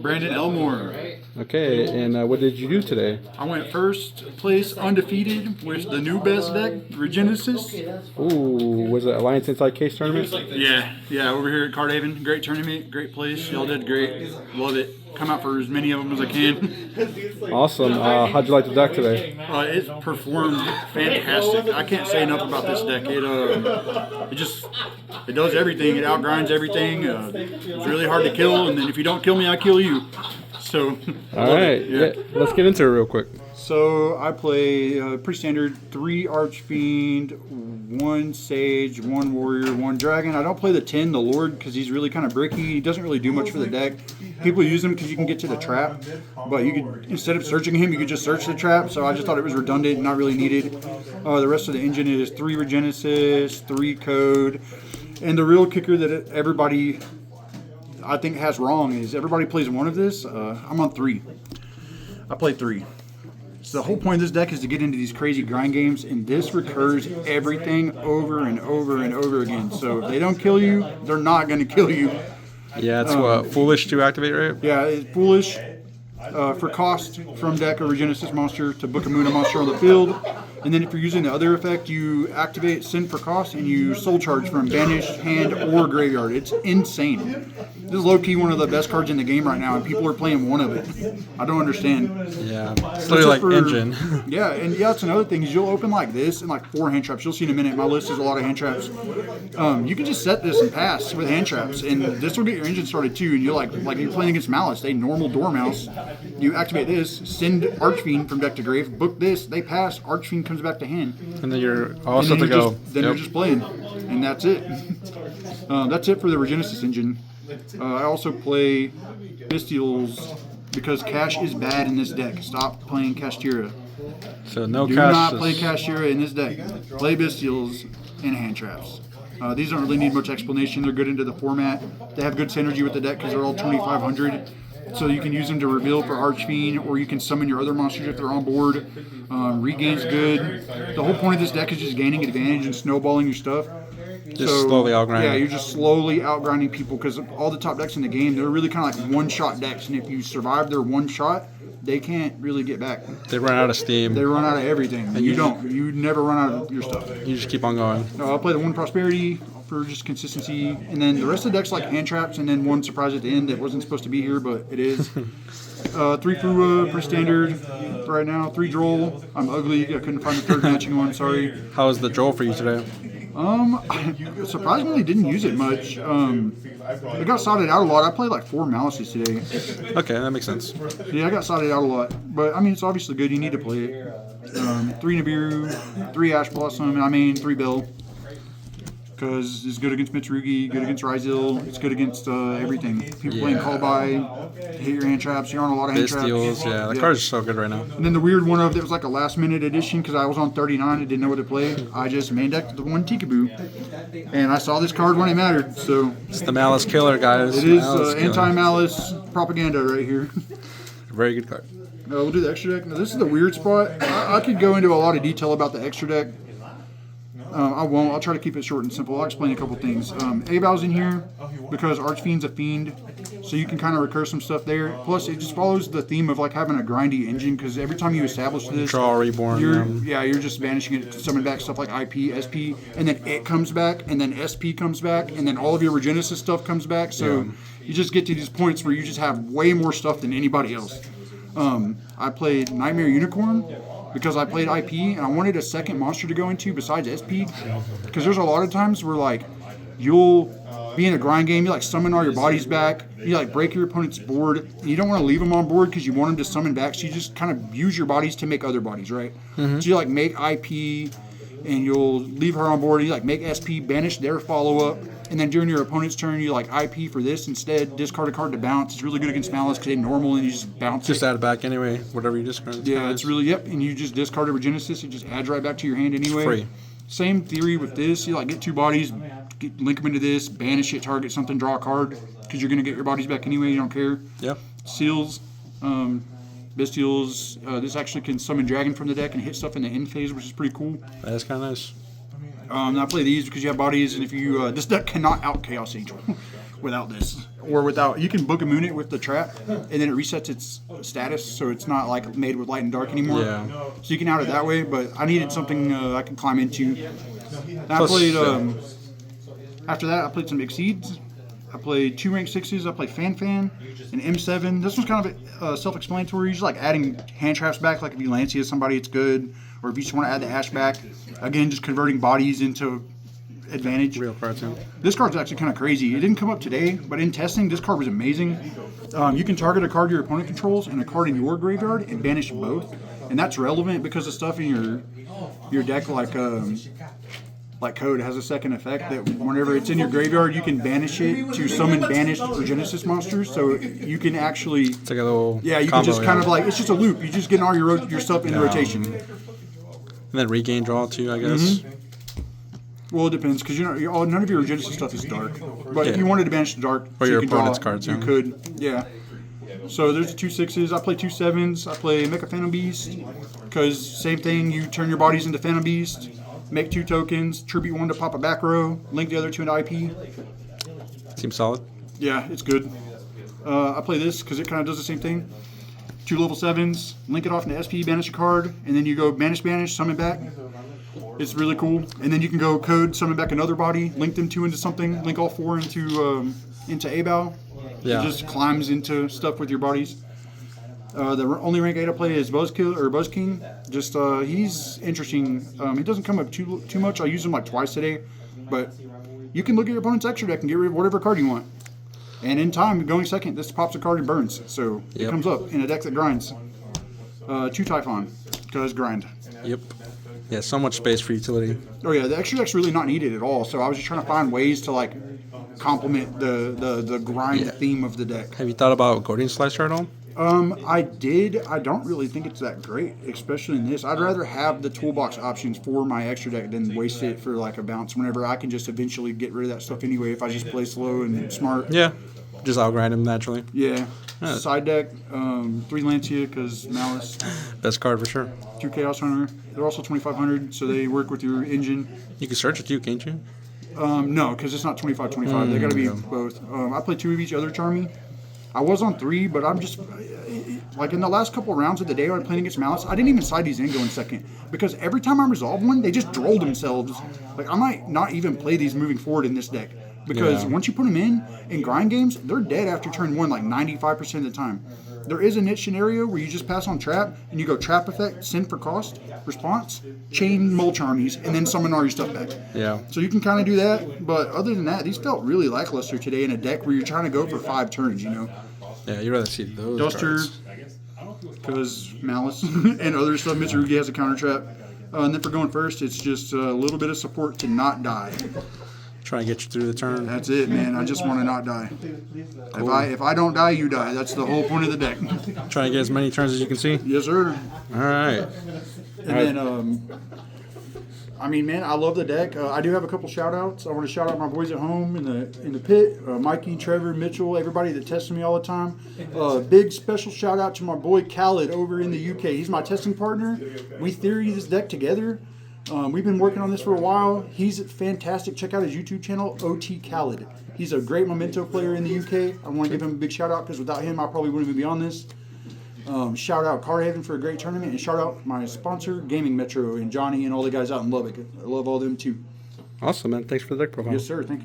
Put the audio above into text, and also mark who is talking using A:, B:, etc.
A: Brandon Elmore.
B: Okay, and what did you do today?
A: I went first place undefeated with the new best deck, Regenesis.
B: Ooh, was it Alliance Inside Case tournament?
A: Yeah, over here at Cardhaven. Great tournament, great place. Y'all did great. Love it. Come out for as many of them as I can.
B: Awesome. How'd you like the deck today?
A: It performed fantastic. I can't say enough about this deck. It does everything. It outgrinds everything. It's really hard to kill, and then if you don't kill me, I kill you. So,
B: all right, yeah. Let's get into it real quick.
A: So I play pretty standard 3 Archfiend, 1 Sage, 1 Warrior, 1 Dragon. I don't play the 10, the Lord, because he's really kind of bricky. He doesn't really do much for the deck. People use him because you can get to the trap, but you could, instead of searching him, you could just search the trap. So I just thought it was redundant and not really needed. The rest of the engine is 3 Regenesis, 3 Code, and the real kicker that everybody I think has wrong is everybody plays 1 of this. I'm on 3. I play 3. So the whole point of this deck is to get into these crazy grind games, and this recurs everything over and over and over again. So if they don't kill you, they're not going to kill you.
B: Yeah, it's foolish to activate, right?
A: Yeah, it's foolish for cost from deck a Regenesis monster to book a Moona monster on the field. And then if you're using the other effect, you activate Send for cost and you soul charge from banished, hand, or graveyard. It's insane. This is low-key one of the best cards in the game right now, and people are playing 1 of it. I don't understand.
B: Yeah, it's literally like engine.
A: Yeah, and that's another thing is you'll open like this and like 4 hand traps. You'll see in a minute. My list is a lot of hand traps. You can just set this and pass with hand traps, and this will get your engine started too. And you're like you're playing against Malice, they normal Dormouse. You activate this, send Archfiend from deck to grave, book this, they pass, Archfiend comes back to hand.
B: And then you're all set to go.
A: Then you're just playing, and that's it. That's it for the Regenesis engine. I also play Bestials because cash is bad in this deck. Stop playing Kashtira.
B: So no
A: Do
B: cash.
A: not play Kashtira in this deck. Play Bestials and hand traps. These don't really need much explanation. They're good into the format. They have good synergy with the deck because they're all 2,500. So you can use them to reveal for Archfiend, or you can summon your other monsters if they're on board. Regain's good. The whole point of this deck is just gaining advantage and snowballing your stuff.
B: Just slowly outgrinding.
A: Yeah, you're just slowly outgrinding people because all the top decks in the game, they're really kind of like one-shot decks. And if you survive their one shot, they can't really get back.
B: They run out of steam.
A: They run out of everything. And you don't. You never run out of your stuff.
B: You just keep on going.
A: I'll play the 1 Prosperity for just consistency. And then the rest of the deck's like hand traps and then 1 surprise at the end that wasn't supposed to be here, but it is. 3 Fua, pretty standard for right now. 3 Droll. I'm ugly. I couldn't find a 3rd matching one. Sorry.
B: How was the Droll for you today?
A: I surprisingly didn't use it much. It got sodded out a lot. I played like 4 Malices today.
B: Okay, that makes sense.
A: Yeah, I got sodded out a lot. But, I mean, it's obviously good. You need to play it. 3 Nibiru, 3 Ash Blossom, 3 Bill. Because it's good against Mitsurugi, good against Ryzil, it's good against everything. People playing Call By, hit your hand traps, you're on a lot of hand traps.
B: Bestials, yeah, the card's so good right now.
A: And then the weird one of it was like a last minute edition because I was on 39 and didn't know what to play. I just main decked the 1 Tikaboo. And I saw this card when it mattered, so.
B: It's the Malice Killer, guys.
A: It is anti-Malice propaganda right here.
B: Very good card.
A: We'll do the extra deck. Now, this is the weird spot. I could go into a lot of detail about the extra deck. I won't. I'll try to keep it short and simple. I'll explain a couple things. Abal's in here because Archfiend's a fiend, so you can kind of recur some stuff there. Plus, it just follows the theme of like having a grindy engine because every time you establish this,
B: Draw Reborn.
A: You're just banishing it to summon back stuff like IP, SP, and then it comes back, and then SP comes back, and then all of your Regenesis stuff comes back. So you just get to these points where you just have way more stuff than anybody else. I played Nightmare Unicorn because I played IP and I wanted a second monster to go into besides SP, because there's a lot of times where like you'll be in a grind game, you like summon all your bodies back, you like break your opponent's board, and you don't want to leave them on board because you want them to summon back, so you just kind of use your bodies to make other bodies, right? So you like make IP and you'll leave her on board, and you like make SP, banish their follow-up, and then during your opponent's turn you like IP for this instead, discard a card to bounce. It's really good against Malice because they normal and you just bounce
B: Just add it back anyway, whatever you discard.
A: Yeah, it's really, and you just discard a Regenesis, it just adds right back to your hand anyway.
B: Free.
A: Same theory with this, you like get 2 bodies, link them into this, banish it, target something, draw a card, because you're going to get your bodies back anyway, you don't care.
B: Yep.
A: Seals, Bestials, this actually can summon Dragon from the deck and hit stuff in the end phase, which is pretty cool.
B: That is kind of nice.
A: I play these because you have bodies, and if you this deck cannot out Chaos Angel, without this, or without. You can book a moon it with the trap, and then it resets its status, so it's not like made with light and dark anymore.
B: Yeah.
A: So you can out it that way. But I needed something I could climb into. And I
B: Plus,
A: played. After that, I played some Exceeds. I played 2 rank 6s. I played Fan, an M7. This one's kind of self-explanatory. You're just like adding hand traps back. Like if you Lancia somebody, it's good. Or if you just want to add the Ash back. Again, just converting bodies into advantage.
B: Real cards, yeah.
A: This card's actually kind of crazy. It didn't come up today, but in testing, this card was amazing. You can target a card your opponent controls and a card in your graveyard and banish both. And that's relevant because the stuff in your deck like Code has a second effect that whenever it's in your graveyard, you can banish it to summon banished Regenesis monsters. So you can actually,
B: It's like a little
A: you can
B: combo,
A: just kind of like, it's just a loop. You just getting all your stuff in rotation.
B: And then regain draw too, I guess.
A: Well, it depends because none of your Regenesis stuff is dark. But if you wanted to banish the dark,
B: Or
A: so
B: your
A: you can
B: opponent's
A: draw,
B: cards,
A: you
B: yeah.
A: could, yeah. So there's the 2 6s. I play 2 7s. I play Mecha Phantom Beast because same thing. You turn your bodies into Phantom Beast. Make 2 tokens, tribute 1 to pop a back row, link the other 2 into IP.
B: Seems solid.
A: Yeah, it's good. I play this because it kind of does the same thing. 2 level 7s, link it off into SP, banish a card, and then you go banish, summon back. It's really cool. And then you can go Code, summon back another body, link them 2 into something, link all 4 into ABAL.
B: Yeah.
A: It just climbs into stuff with your bodies. The only rank 8 I play is Buzzking. Just he's interesting. He doesn't come up too much. I use him like twice today, but you can look at your opponent's extra deck and get rid of whatever card you want. And in time, going second, this pops a card and burns. So it comes up in a deck that grinds. 2 Typhon, because grind.
B: Yep. Yeah, so much space for utility.
A: Oh yeah, the extra deck's really not needed at all. So I was just trying to find ways to like complement the grind theme of the deck.
B: Have you thought about Gordian Slicer at all?
A: I did. I don't really think it's that great, especially in this. I'd rather have the toolbox options for my extra deck than waste it for like a bounce whenever I can just eventually get rid of that stuff anyway if I just play slow and smart.
B: Yeah. Just outgrind him naturally.
A: Yeah. Side deck, 3 Lancia because Malice,
B: Best card for sure.
A: 2 Chaos Hunter. They're also 2,500, so they work with your engine.
B: You can search it too, can't you?
A: No, because it's not 25-25. They got to be both. I play 2 of each other Charmy. I was on 3, but I'm just like in the last couple of rounds of the day when I'm playing against Malice, I didn't even side these in going second because every time I resolve one, they just droll themselves. Like I might not even play these moving forward in this deck because once you put them in grind games, they're dead after turn 1 like 95% of the time. There is a niche scenario where you just pass on trap and you go trap effect, send for cost, response, chain Mole Charmies, and then summon all your stuff back.
B: Yeah.
A: So you can kind of do that, but other than that, these felt really lackluster today in a deck where you're trying to go for 5 turns, you know.
B: Yeah, you'd rather see those
A: Duster,
B: cards.
A: because Malice and other stuff. Mitsurugi has a counter trap. And then for going first, it's just a little bit of support to not die.
B: Trying to get you through the turn.
A: That's it, man. I just want to not die. Cool. If I don't die, you die. That's the whole point of the deck.
B: Trying to get as many turns as you can see.
A: Yes, sir.
B: All right.
A: And then, I mean, man, I love the deck. I do have a couple shout outs. I want to shout out my boys at home in the pit, Mikey, Trevor, Mitchell, everybody that tests me all the time. Big special shout out to my boy Khaled over in the UK. He's my testing partner. We theory this deck together. We've been working on this for a while. He's fantastic. Check out his YouTube channel, OT Khaled. He's a great Memento player in the UK. I want to give him a big shout out because without him, I probably wouldn't even be on this. Shout out Carhaven for a great tournament, and shout out my sponsor, Gaming Metro, and Johnny and all the guys out in Lubbock. I love all them too.
B: Awesome, man. Thanks for the deck profile.
A: Yes, sir. Thank you.